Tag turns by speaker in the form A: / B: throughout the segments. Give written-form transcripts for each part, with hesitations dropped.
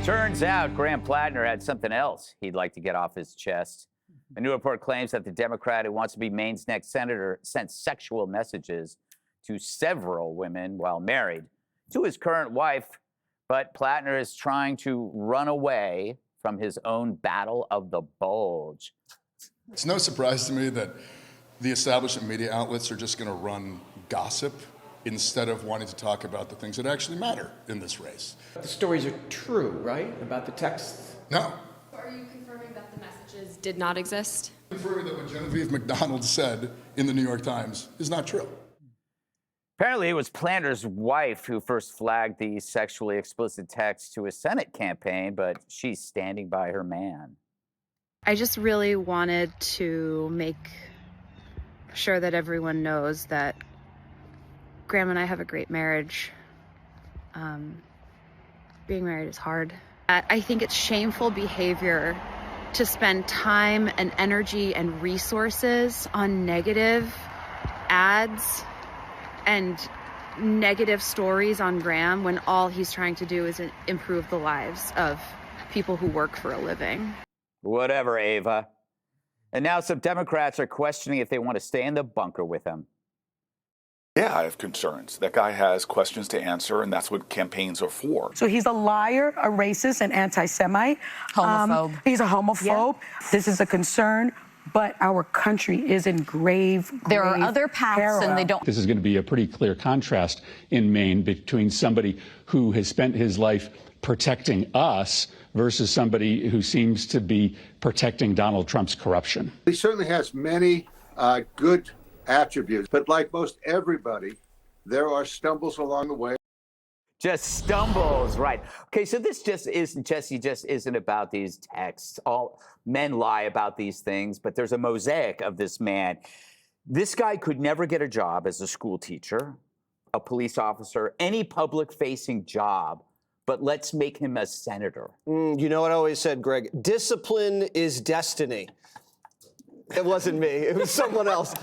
A: Turns out Graham Platner had something else he'd like to get off his chest. A new report claims that the Democrat who wants to be Maine's next senator sent sexual messages to several women while married to his current wife. But Platner is trying to run away from his own battle of the bulge.
B: It's no surprise to me that the establishment media outlets are just going to run gossip instead of wanting to talk about the things that actually matter in this race.
C: The stories are true, right, about the texts?
B: No.
D: Are you confirming that the messages did not exist?
B: Confirming that what Genevieve McDonald said in the New York Times is not true.
A: Apparently, it was Platner's wife who first flagged the sexually explicit text to his Senate campaign, but she's standing by her man.
E: I just really wanted to make sure that everyone knows that Graham and I have a great marriage. Being married is hard. I think it's shameful behavior to spend time and energy and resources on negative ads and negative stories on Graham when all he's trying to do is improve the lives of people who work for a living.
A: Whatever, Ava. And now some Democrats are questioning if they want to stay in the bunker with him.
F: Yeah, I have concerns. That guy has questions to answer, and that's what campaigns are for.
G: So he's a liar, a racist, an anti-Semite.
H: Homophobe.
G: He's a homophobe. Yeah. This is a concern, but our country is in grave
H: There are other paths, and they don't.
I: This is going to be a pretty clear contrast in Maine between somebody who has spent his life protecting us versus somebody who seems to be protecting Donald Trump's corruption.
J: He certainly has many good attributes, but like most everybody, there are stumbles along the way.
A: Just stumbles, right. Okay, so this just isn't about these texts. All men lie about these things, but there's a mosaic of this man. This guy could never get a job as a school teacher, a police officer, any public-facing job, but let's make him a senator.
K: You know what I always said, Greg? Discipline is destiny. It wasn't me. It was someone else.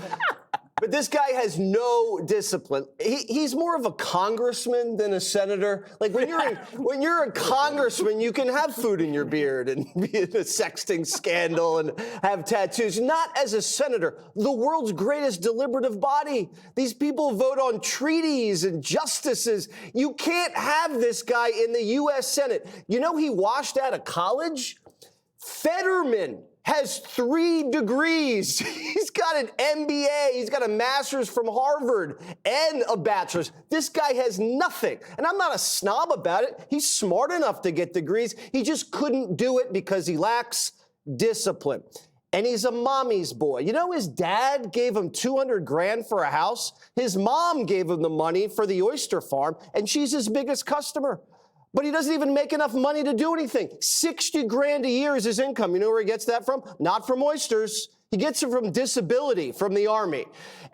K: But this guy has no discipline. He's more of a congressman than a senator. Like when you're a congressman, you can have food in your beard and be in a sexting scandal and have tattoos. Not as a senator, the world's greatest deliberative body. These people vote on treaties and justices. You can't have this guy in the U.S. Senate. You know he washed out of college? Fetterman has 3 degrees. He's got an MBA. He's got a master's from Harvard and a bachelor's. This guy has nothing. And I'm not a snob about it. He's smart enough to get degrees. He just couldn't do it because he lacks discipline. And he's a mommy's boy. You know, his dad gave him $200 grand for a house. His mom gave him the money for the oyster farm, and she's his biggest customer. But he doesn't even make enough money to do anything. 60 grand a year is his income. You know where he gets that from? Not from oysters. He gets it from disability from the Army.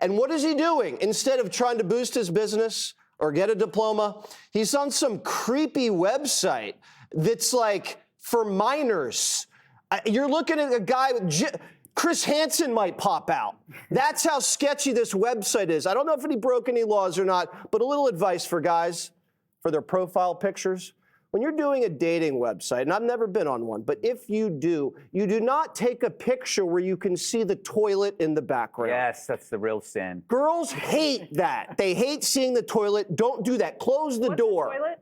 K: And what is he doing? Instead of trying to boost his business or get a diploma, he's on some creepy website that's like for minors. You're looking at a guy with Chris Hansen might pop out. That's how sketchy this website is. I don't know if he broke any laws or not, but a little advice for guys for their profile pictures. When you're doing a dating website, and I've never been on one, but if you do not take a picture where you can see the toilet in the background.
A: Yes, that's the real sin.
K: Girls hate that. They hate seeing the toilet. Don't do that. Close the door.
G: Toilet?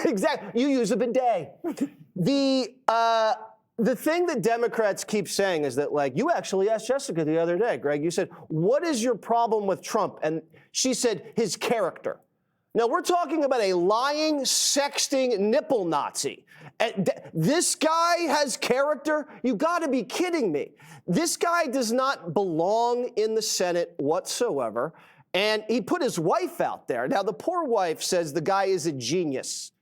K: Exactly. You use a bidet. The thing that Democrats keep saying is that, like, you actually asked Jessica the other day, Greg, you said, what is your problem with Trump? And she said, his character. Now, we're talking about a lying, sexting nipple Nazi. This guy has character? You got to be kidding me. This guy does not belong in the Senate whatsoever, and he put his wife out there. Now, the poor wife says the guy is a genius.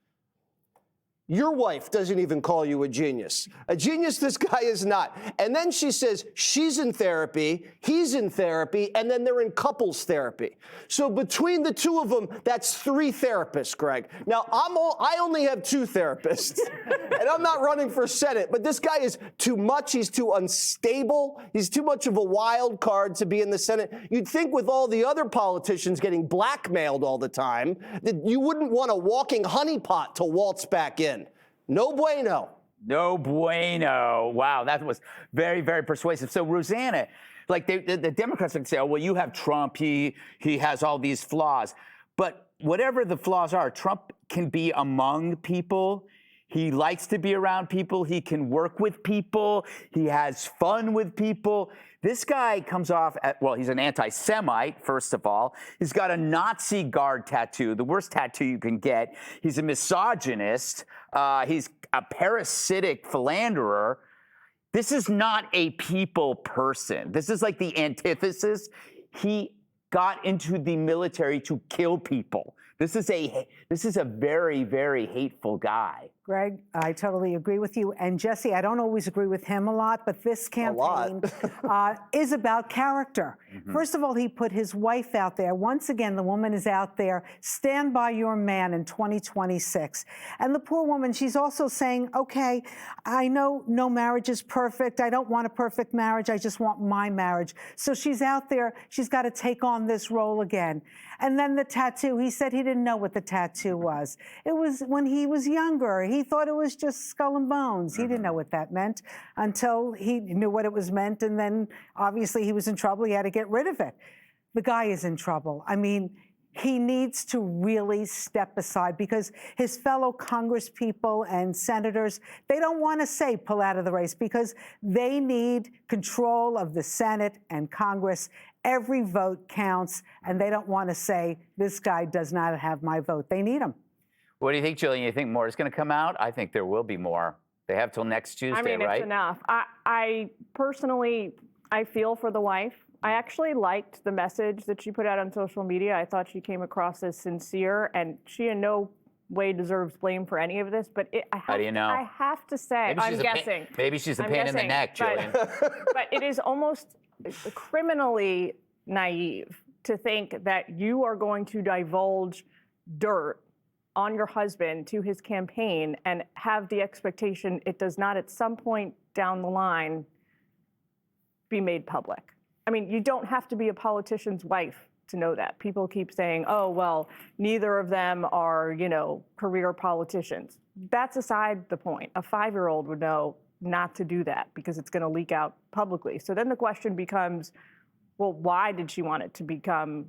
K: Your wife doesn't even call you a genius. A genius this guy is not. And then she says she's in therapy, he's in therapy, and then they're in couples therapy. So between the two of them, that's 3 therapists, Greg. Now, I only have 2 therapists, and I'm not running for Senate, but this guy is too much. He's too unstable. He's too much of a wild card to be in the Senate. You'd think with all the other politicians getting blackmailed all the time that you wouldn't want a walking honeypot to waltz back in. No bueno.
A: No bueno. Wow, that was very, very persuasive. So, Rosanna, like the Democrats can say, oh, well, you have Trump. He has all these flaws. But whatever the flaws are, Trump can be among people. He likes to be around people. He can work with people. He has fun with people. This guy comes off, well, he's an anti-Semite, first of all. He's got a Nazi guard tattoo, the worst tattoo you can get. He's a misogynist. He's a parasitic philanderer. This is not a people person. This is like the antithesis. He got into the military to kill people. This is a very, very hateful guy.
L: Greg, I totally agree with you. And Jesse, I don't always agree with him a lot, but this campaign is about character. First of all, he put his wife out there. Once again, the woman is out there. Stand by your man in 2026. And the poor woman, she's also saying, okay, I know no marriage is perfect. I don't want a perfect marriage. I just want my marriage. So she's out there. She's got to take on this role again. And then the tattoo, he said he didn't know what the tattoo was. It was when he was younger. He thought it was just skull and bones. He didn't know what that meant until he knew what it was meant. And then obviously he was in trouble. He had to get rid of it. The guy is in trouble. I mean, he needs to really step aside because his fellow congresspeople and senators, they don't want to say pull out of the race because they need control of the Senate and Congress. Every vote counts, and they don't want to say, this guy does not have my vote. They need him.
A: What do you think, Jillian? You think more is going to come out? I think there will be more. They have till next Tuesday,
M: I mean,
A: right?
M: It's enough. I personally, I feel for the wife. I actually liked the message that she put out on social media. I thought she came across as sincere, and she in no way deserves blame for any of this. But
A: how do you know?
M: I have to say, I'm guessing.
A: Maybe she's a pain in the neck, Jillian.
M: But it is almost criminally naive to think that you are going to divulge dirt on your husband to his campaign and have the expectation it does not at some point down the line be made public. I mean, you don't have to be a politician's wife to know that. People keep saying, oh, well, neither of them are, career politicians. That's aside the point. A 5-year-old would know not to do that because it's going to leak out publicly. So then the question becomes, well, why did she want it to become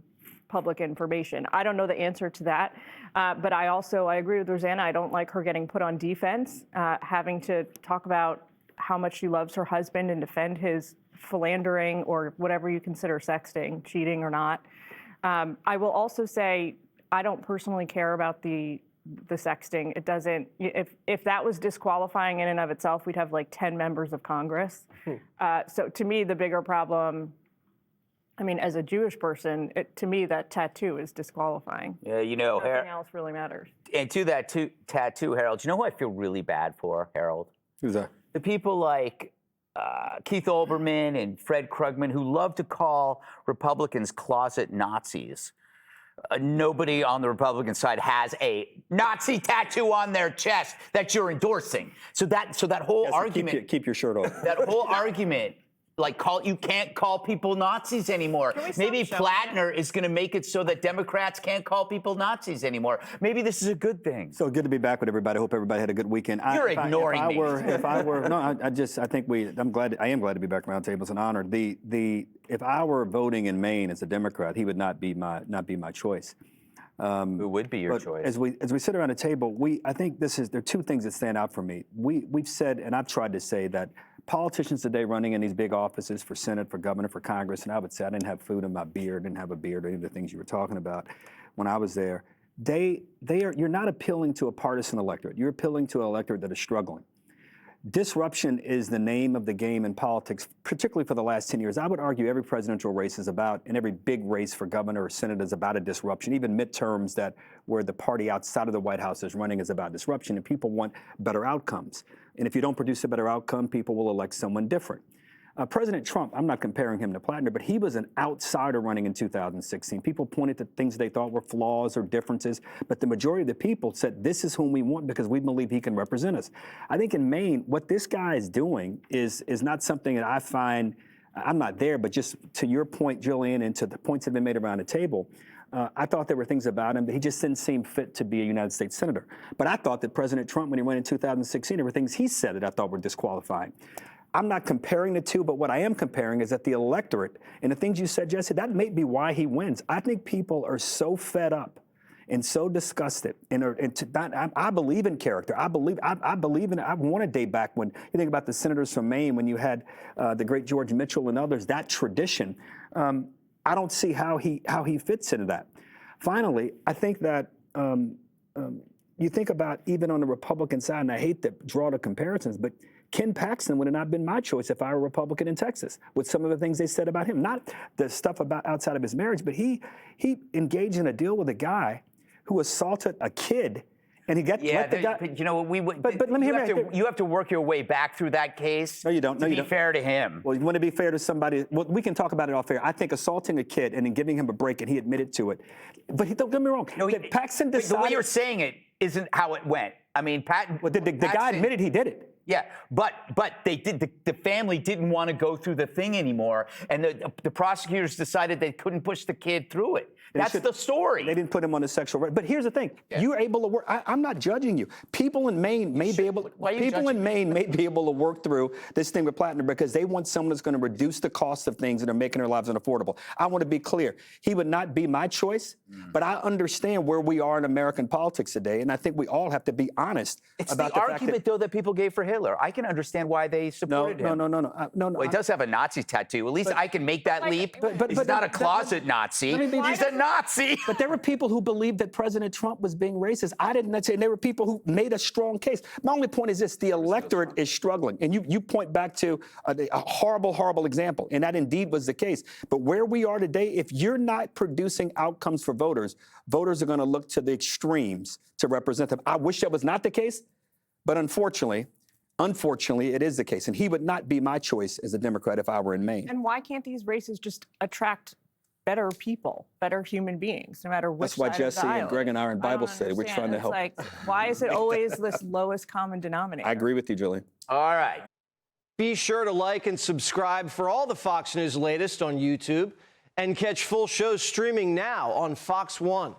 M: public information? I don't know the answer to that. But I agree with Rosanna. I don't like her getting put on defense, having to talk about how much she loves her husband and defend his philandering or whatever you consider sexting, cheating or not. I will also say I don't personally care about the sexting. It doesn't. If that was disqualifying in and of itself, we'd have like 10 members of Congress. So to me, the bigger problem. I mean, as a Jewish person, to me, that tattoo is disqualifying.
A: Yeah,
M: nothing else really matters.
A: And to that tattoo, Harold, you know who I feel really bad for, Harold?
C: Who's that?
A: The people like Keith Olbermann and Fred Krugman who love to call Republicans closet Nazis. Nobody on the Republican side has a Nazi tattoo on their chest that you're endorsing. So that whole argument.
C: Keep your shirt off.
A: That whole argument. You can't call people Nazis anymore. Maybe Platner is going to make it so that Democrats can't call people Nazis anymore. Maybe this is a good thing.
C: So good to be back with everybody. Hope everybody had a good weekend.
A: You're ignoring me.
C: I'm glad. I am glad to be back around the table. It's an honor. If I were voting in Maine as a Democrat, he would not be my choice.
A: Who would be your choice?
C: As we sit around the table, I think there are two things that stand out for me. We've said, and I've tried to say that politicians today running in these big offices for Senate, for governor, for Congress, and I would say I didn't have food in my beard, didn't have a beard, or any of the things you were talking about when I was there. You're not appealing to a partisan electorate. You're appealing to an electorate that is struggling. Disruption is the name of the game in politics, particularly for the last 10 years. I would argue every presidential race is about, and every big race for governor or senate is about a disruption. Even midterms where the party outside of the White House is running is about disruption, and people want better outcomes. And if you don't produce a better outcome, people will elect someone different. President Trump, I'm not comparing him to Platner, but he was an outsider running in 2016. People pointed to things they thought were flaws or differences, but the majority of the people said, this is whom we want because we believe he can represent us. I think in Maine, what this guy is doing is not something that I find, I'm not there, but just to your point, Jillian, and to the points that have been made around the table, I thought there were things about him that he just didn't seem fit to be a United States senator. But I thought that President Trump, when he went in 2016, there were things he said that I thought were disqualifying. I'm not comparing the two, but what I am comparing is that the electorate, and the things you said, Jesse, that may be why he wins. I think people are so fed up and so disgusted. I believe in character. I believe in it. I want a day back when you think about the senators from Maine, when you had the great George Mitchell and others, that tradition. I don't see how he fits into that. Finally, I think that you think about even on the Republican side, and I hate to draw the comparisons, but Ken Paxton would have not been my choice if I were a Republican in Texas, with some of the things they said about him. Not the stuff about outside of his marriage, but he engaged in a deal with a guy who assaulted a kid, and he got let the guy.
A: But you know what?
C: But let me
A: you have to work your way back through that case.
C: No, you don't. No,
A: to
C: you
A: be
C: don't.
A: fair to him.
C: Well, you want to be fair to somebody. Well, we can talk about it all fair. I think assaulting a kid and then giving him a break, and he admitted to it. But don't get me wrong.
A: No,
C: Paxton decided.
A: The way you're saying it isn't how it went. I mean,
C: Well, the guy admitted he did it.
A: Yeah, but they did. The family didn't want to go through the thing anymore, and the prosecutors decided they couldn't push the kid through it. That's the story.
C: They didn't put him on the sexual. But here's the thing: you're able to work. I'm not judging you. People in Maine may be able. People in Maine may be able to work through this thing with Platner because they want someone that's going to reduce the cost of things and are making their lives unaffordable. I want to be clear: he would not be my choice, but I understand where we are in American politics today, and I think we all have to be honest about the
A: argument, though, that people gave for Hitler. I can understand why they supported him.
C: No.
A: Well, he does have a Nazi tattoo. At least I can make that leap.
C: But
A: he's not a closet Nazi. He's a Nazi.
C: But there were people who believed that President Trump was being racist. I didn't say, and there were people who made a strong case. My only point is this: the electorate is struggling, and you point back to a horrible, horrible example, and that indeed was the case. But where we are today, if you're not producing outcomes for voters, voters are going to look to the extremes to represent them. I wish that was not the case, but unfortunately, it is the case. And he would not be my choice as a Democrat if I were in Maine.
M: And why can't these races just attract better people, better human beings, no matter which
C: That's why
M: side
C: Jesse
M: of the aisle?
C: and Greg and I are in Bible study. We're trying to help.
M: It's like, why is it always this lowest common denominator?
C: I agree with you, Julie.
A: All right.
K: Be sure to like and subscribe for all the Fox News latest on YouTube and catch full shows streaming now on Fox One.